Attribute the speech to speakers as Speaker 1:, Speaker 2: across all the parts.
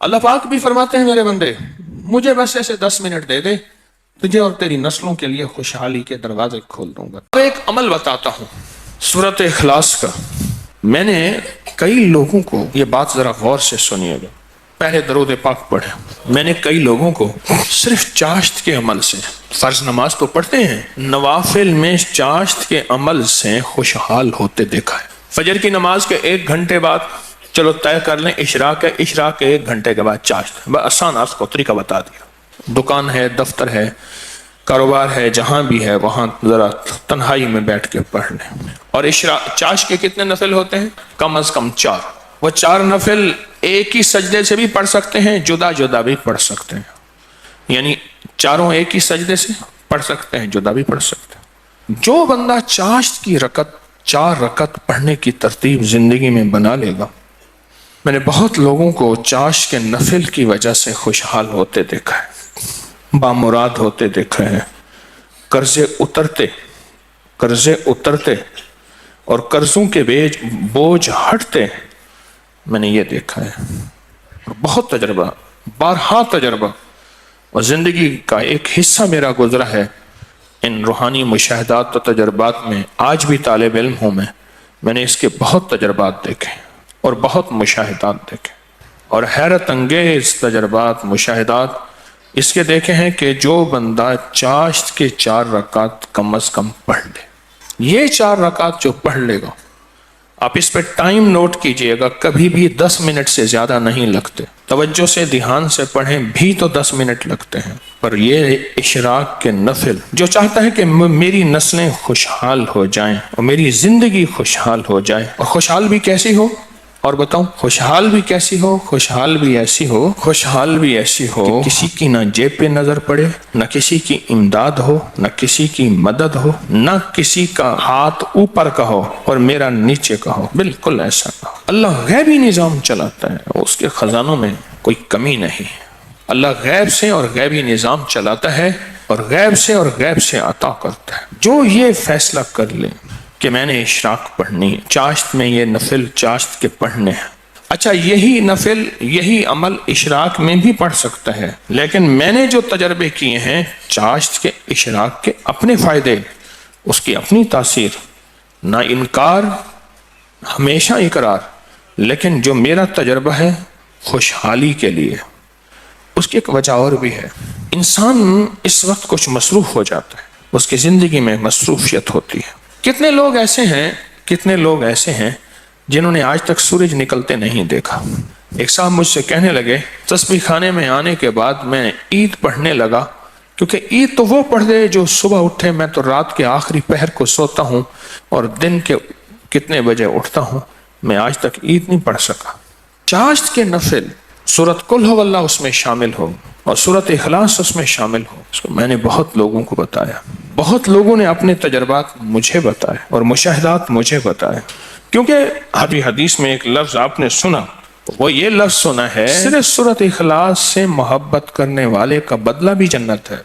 Speaker 1: اللہ پاک بھی فرماتے ہیں میرے بندے مجھے بس ایسے 10 منٹ دے دے تجھے اور تیری نسلوں کے لیے خوشحالی کے دروازے کھول دوں گا۔ ایک عمل بتاتا ہوں سورۃ اخلاص کا۔ میں نے کئی لوگوں کو، یہ بات ذرا غور سے سنیے گا، پہلے درود پاک پڑھے، میں نے کئی لوگوں کو صرف چاشت کے عمل سے، فرض نماز تو پڑھتے ہیں، نوافل میں چاشت کے عمل سے خوشحال ہوتے دیکھا ہے۔ فجر کی نماز کے 1 گھنٹے بعد چلو طے کر لیں اشراق ہے، اشراق کے 1 گھنٹے کے بعد چاشت، بس آسان آپ کو طریقہ بتا دیا۔ دکان ہے، دفتر ہے، کاروبار ہے، جہاں بھی ہے وہاں ذرا تنہائی میں بیٹھ کے پڑھ لیں۔ اور چاشت کے کتنے نفل ہوتے ہیں؟ کم از کم 4۔ وہ 4 نفل ایک ہی سجدے سے بھی پڑھ سکتے ہیں، جدا جدا بھی پڑھ سکتے ہیں، یعنی چاروں ایک ہی سجدے سے پڑھ سکتے ہیں، جدا بھی پڑھ سکتے ہیں۔ جو بندہ چاشت کی 4 رکعت پڑھنے کی ترتیب زندگی میں بنا لے گا، میں نے بہت لوگوں کو چاشت کے نفل کی وجہ سے خوشحال ہوتے دیکھا ہے، بامراد ہوتے دیکھا ہے، قرضے اترتے اور قرضوں کے بوجھ ہٹتے، میں نے یہ دیکھا ہے۔ بہت تجربہ، بارہا تجربہ، اور زندگی کا ایک حصہ میرا گزرا ہے ان روحانی مشاہدات و تجربات میں۔ آج بھی طالب علم ہوں میں نے اس کے بہت تجربات دیکھے اور بہت مشاہدات دیکھے، اور حیرت انگیز تجربات، مشاہدات اس کے دیکھے ہیں کہ جو بندہ چاشت کے 4 رکعت کم از کم پڑھ لے، یہ 4 رکعت جو پڑھ لے گا، آپ اس پہ ٹائم نوٹ کیجئے گا، کبھی بھی 10 منٹ سے زیادہ نہیں لگتے، توجہ سے دھیان سے پڑھیں بھی تو 10 منٹ لگتے ہیں، پر یہ اشراق کے نفل جو چاہتا ہے کہ میری نسلیں خوشحال ہو جائیں اور میری زندگی خوشحال ہو جائے، اور خوشحال بھی کیسی ہو، اور بتاؤں خوشحال بھی کیسی ہو، خوشحال بھی ایسی ہو کہ کسی کی نہ جیب پہ نظر پڑے، نہ کسی کی امداد ہو، نہ کسی کی مدد ہو، نہ کسی کا ہاتھ اوپر کا ہو اور میرا نیچے کا ہو، بالکل ایسا نہ ہو۔ اللہ غیبی نظام چلاتا ہے، اس کے خزانوں میں کوئی کمی نہیں ہے۔ اللہ غیب سے اور غیبی نظام چلاتا ہے اور غیب سے عطا کرتا ہے۔ جو یہ فیصلہ کر لے کہ میں نے اشراق پڑھنی ہے، چاشت میں یہ نفل چاشت کے پڑھنے ہیں، اچھا یہی نفل، یہی عمل اشراق میں بھی پڑھ سکتا ہے، لیکن میں نے جو تجربے کیے ہیں چاشت کے، اشراق کے اپنے فائدے، اس کی اپنی تاثیر، نہ انکار ہمیشہ اقرار، لیکن جو میرا تجربہ ہے خوشحالی کے لیے، اس کی ایک وجہ اور بھی ہے۔ انسان اس وقت کچھ مصروف ہو جاتا ہے، اس کی زندگی میں مصروفیت ہوتی ہے۔ کتنے لوگ ایسے ہیں جنہوں نے آج تک سورج نکلتے نہیں دیکھا۔ ایک صاحب مجھ سے کہنے لگے تسبیح خانے میں آنے کے بعد میں عید پڑھنے لگا، کیونکہ عید تو وہ پڑھ دے جو صبح اٹھے، میں تو رات کے آخری پہر کو سوتا ہوں اور دن کے کتنے بجے اٹھتا ہوں، میں آج تک عید نہیں پڑھ سکا۔ چاشت کے نفل، سورۃ قل ہو اللہ اس میں شامل ہو اور سورۃ اخلاص اس میں شامل ہو، اس کو میں نے بہت لوگوں کو بتایا، بہت لوگوں نے اپنے تجربات مجھے بتائے اور مشاہدات مجھے بتائے، کیونکہ ابھی حدیث میں ایک لفظ آپ نے سنا، وہ یہ لفظ سنا ہے صرف سورۃ اخلاص سے محبت کرنے والے کا بدلہ بھی جنت ہے۔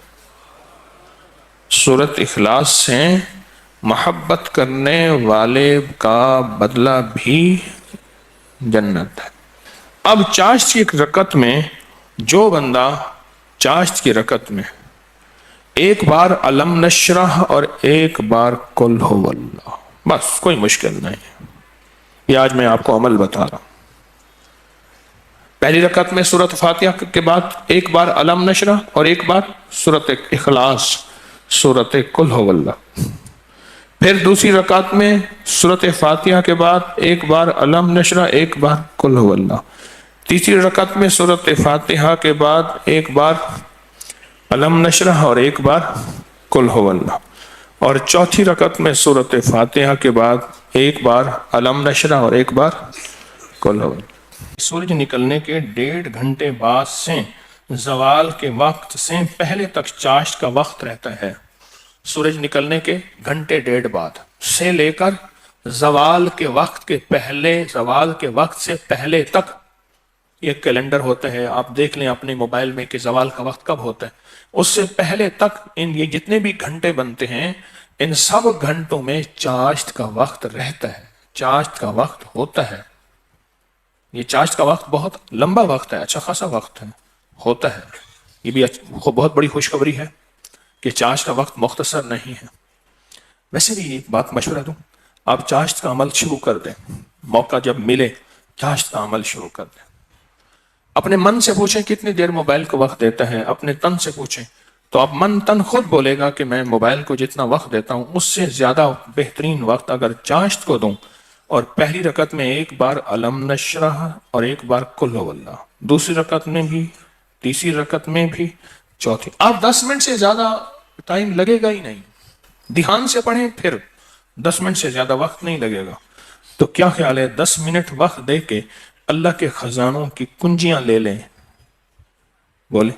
Speaker 1: سورۃ اخلاص سے محبت کرنے والے کا بدلہ بھی جنت ہے۔ اب چاشت کی 1 رکعت میں جو بندہ چاشت کی رکعت میں 1 بار علم نشرح اور 1 بار قل ہو اللہ، بس کوئی مشکل نہیں، یہ آج میں آپ کو عمل بتا رہا ہوں۔ پہلی رکعت میں سورۃ فاتحہ کے بعد 1 بار علم نشرح اور 1 بار سورۃ اخلاص، سورۃ قل ہو اللہ۔ پھر دوسری رکعت میں سورۃ فاتحہ کے بعد 1 بار علم نشرح، 1 بار قل ہو اللہ۔ تیسری رکعت میں سورۃ فاتحہ کے بعد 1 بار علم نشرح اور 1 بار قل ہو اللہ، اور چوتھی رکعت میں سورۃ فاتحہ کے بعد 1 بار علم نشرح اور 1 بار قل ہو اللہ۔ سورج نکلنے کے 1.5 گھنٹے بعد سے زوال کے وقت سے پہلے تک چاشت کا وقت رہتا ہے۔ سورج نکلنے کے 1.5 گھنٹے بعد سے لے کر زوال کے وقت سے پہلے تک، یہ کیلنڈر ہوتا ہے، آپ دیکھ لیں اپنے موبائل میں کہ زوال کا وقت کب ہوتا ہے، اس سے پہلے تک یہ جتنے بھی گھنٹے بنتے ہیں ان سب گھنٹوں میں چاشت کا وقت رہتا ہے، چاشت کا وقت ہوتا ہے۔ یہ چاشت کا وقت بہت لمبا وقت ہے، اچھا خاصا وقت ہے، ہوتا ہے. یہ بھی بہت بڑی خوشخبری ہے کہ چاشت کا وقت مختصر نہیں ہے. ویسے بھی ایک بات مشورہ دوں، آپ چاشت کا عمل شروع کر دیں، موقع جب ملے چاشت کا عمل شروع کر دیں. اپنے من سے پوچھیں کتنی دیر موبائل کو وقت دیتا ہے، اپنے تن سے پوچھیں تو اب من تن خود بولے گا کہ میں موبائل کو جتنا وقت دیتا ہوں اس سے زیادہ بہترین وقت اگر چاشت کو دوں، اور پہلی رکعت میں ایک بار علم نشرح اور ایک بار قل ہو اللہ، دوسری رکعت میں بھی، تیسری رکعت میں بھی، چوتھی، آپ 10 منٹ سے زیادہ ٹائم لگے گا ہی نہیں. دھیان سے پڑھیں پھر 10 منٹ سے زیادہ وقت نہیں لگے گا. تو کیا خیال ہے 10 منٹ وقت دے کے اللہ کے خزانوں کی کنجیاں لے لیں؟ بولیں.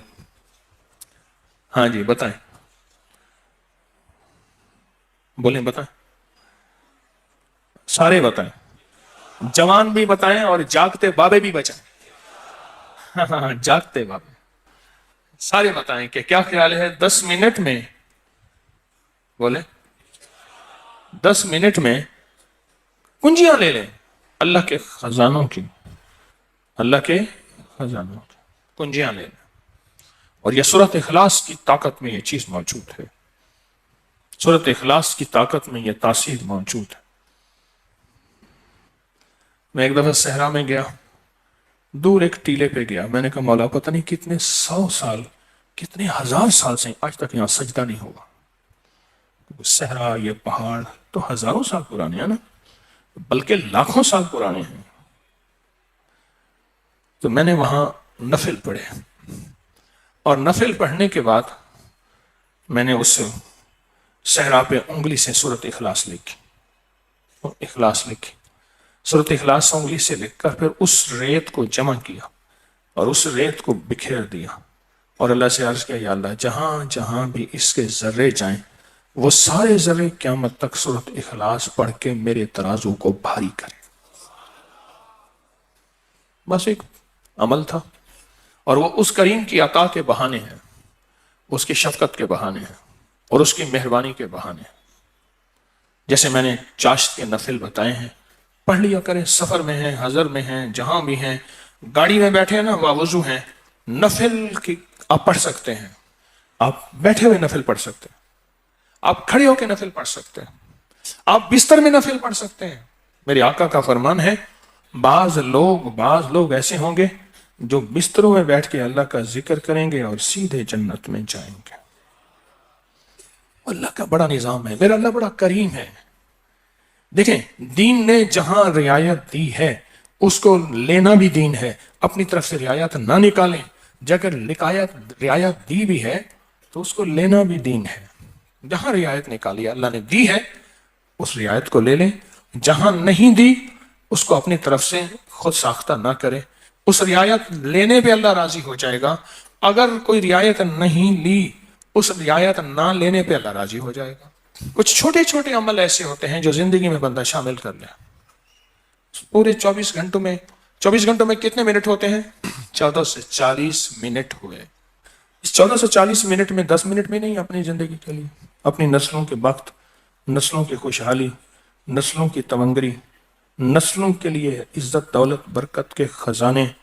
Speaker 1: ہاں جی بتائیں، بولیں بتائیں، سارے بتائیں، جوان بھی بتائیں اور جاگتے بابے بھی بچائیں. ہاں جاگتے بابے سارے بتائیں کہ کیا خیال ہے 10 منٹ میں، بولیں 10 منٹ میں کنجیاں لے لیں اللہ کے خزانوں کی، اللہ کے خزانوں کی کنجیاں لے لیں. اور یہ سورۃ اخلاص کی طاقت میں یہ چیز موجود ہے، سورۃ اخلاص کی طاقت میں یہ تاثیر موجود ہے. میں ایک دفعہ صحرا میں گیا، دور ایک ٹیلے پہ گیا، میں نے کہا مولا پتہ نہیں کتنے 100 سال کتنے 1000 سال سے آج تک یہاں سجدہ نہیں ہوا. صحرا، یہ پہاڑ تو ہزاروں سال پرانے ہیں نا، بلکہ لاکھوں سال پرانے ہیں. تو میں نے وہاں نفل پڑھے، اور نفل پڑھنے کے بعد میں نے اس صحرا پہ انگلی سے سورۃ اخلاص لکھی، اخلاص لکھی، سورۃ اخلاص انگلی سے لکھ کر پھر اس ریت کو جمع کیا اور اس ریت کو بکھیر دیا، اور اللہ سے عرض کیا یا اللہ جہاں جہاں بھی اس کے ذرے جائیں وہ سارے ذرے قیامت تک سورۃ اخلاص پڑھ کے میرے ترازو کو بھاری کریں. بس ایک عمل تھا، اور وہ اس کریم کی عطا کے بہانے ہیں، اس کی شفقت کے بہانے ہیں، اور اس کی مہربانی کے بہانے ہیں. جیسے میں نے چاشت کے نفل بتائے ہیں، پڑھ لیا کریں، سفر میں ہیں، حضر میں ہیں، جہاں بھی ہیں، گاڑی میں بیٹھے ہیں نا، وضو ہیں، نفل کی آپ پڑھ سکتے ہیں، آپ بیٹھے ہوئے نفل پڑھ سکتے ہیں، آپ کھڑے ہو کے نفل پڑھ سکتے ہیں، آپ بستر میں نفل پڑھ سکتے ہیں. میرے آقا کا فرمان ہے بعض لوگ ایسے ہوں گے جو بستروں میں بیٹھ کے اللہ کا ذکر کریں گے اور سیدھے جنت میں جائیں گے. اللہ کا بڑا نظام ہے، میرا اللہ بڑا کریم ہے. دیکھیں دین نے جہاں رعایت دی ہے اس کو لینا بھی دین ہے، اپنی طرف سے رعایت نہ نکالیں. اگر رعایت دی بھی ہے تو اس کو لینا بھی دین ہے. جہاں رعایت نکالی اللہ نے دی ہے اس رعایت کو لے لیں، جہاں نہیں دی اس کو اپنی طرف سے خود ساختہ نہ کریں. اس رعایت لینے پہ اللہ راضی ہو جائے گا، اگر کوئی رعایت نہیں لی اس رعایت نہ لینے پہ اللہ راضی ہو جائے گا. کچھ چھوٹے چھوٹے عمل ایسے ہوتے ہیں جو زندگی میں بندہ شامل کر لے. پورے 24 گھنٹوں میں کتنے منٹ ہوتے ہیں؟ 14 سے 40 منٹ ہوئے. اس 14 سے 40 منٹ میں 10 منٹ میں نہیں، اپنی زندگی کے لیے، اپنی نسلوں کے وقت، نسلوں کی خوشحالی، نسلوں کی تمنگری، نسلوں کے لیے عزت دولت برکت کے خزانے،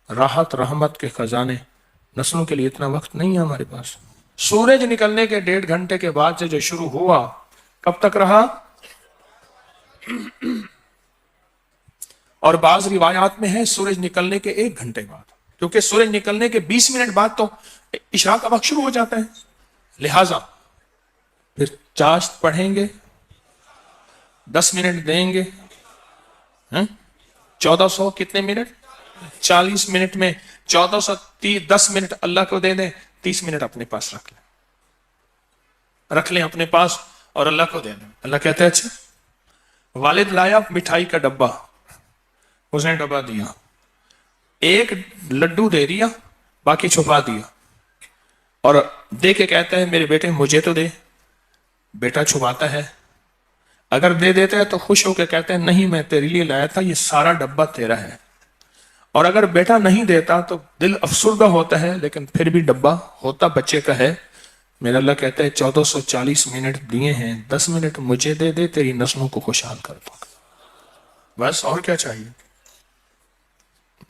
Speaker 1: راحت رحمت کے خزانے، نسلوں کے لیے اتنا وقت نہیں ہے ہمارے پاس. سورج نکلنے کے 1.5 گھنٹے کے بعد سے جو شروع ہوا کب تک رہا؟ اور بعض روایات میں ہے سورج نکلنے کے 1 گھنٹے بعد، کیونکہ سورج نکلنے کے 20 منٹ بعد تو عشاء کا وقت شروع ہو جاتا ہے. لہذا پھر چاشت پڑھیں گے، 10 منٹ دیں گے، 1400 کتنے منٹ؟ 40 منٹ میں 1410 منٹ اللہ کو دے دیں، 30 منٹ اپنے پاس رکھ لیں اپنے پاس اور اللہ کو دے دیں. اللہ کہتے ہیں اچھا والد لایا مٹھائی کا ڈبہ، اس نے ڈبہ دیا، ایک لڈو دے دیا، باقی چھپا دیا، اور دے کے کہتا ہے میرے بیٹے مجھے تو دے. بیٹا چھپاتا ہے، اگر دے دیتا ہے تو خوش ہو کے کہتے ہیں نہیں میں تیرے لیے لایا تھا، یہ سارا ڈبہ تیرا ہے. اور اگر بیٹا نہیں دیتا تو دل افسردہ ہوتا ہے، لیکن پھر بھی ڈبہ ہوتا بچے کا ہے. میرا اللہ کہتا ہے 1440 منٹ دیے ہیں، 10 منٹ مجھے دے دے، تیری نسلوں کو خوشحال کر دوں. بس اور کیا چاہیے؟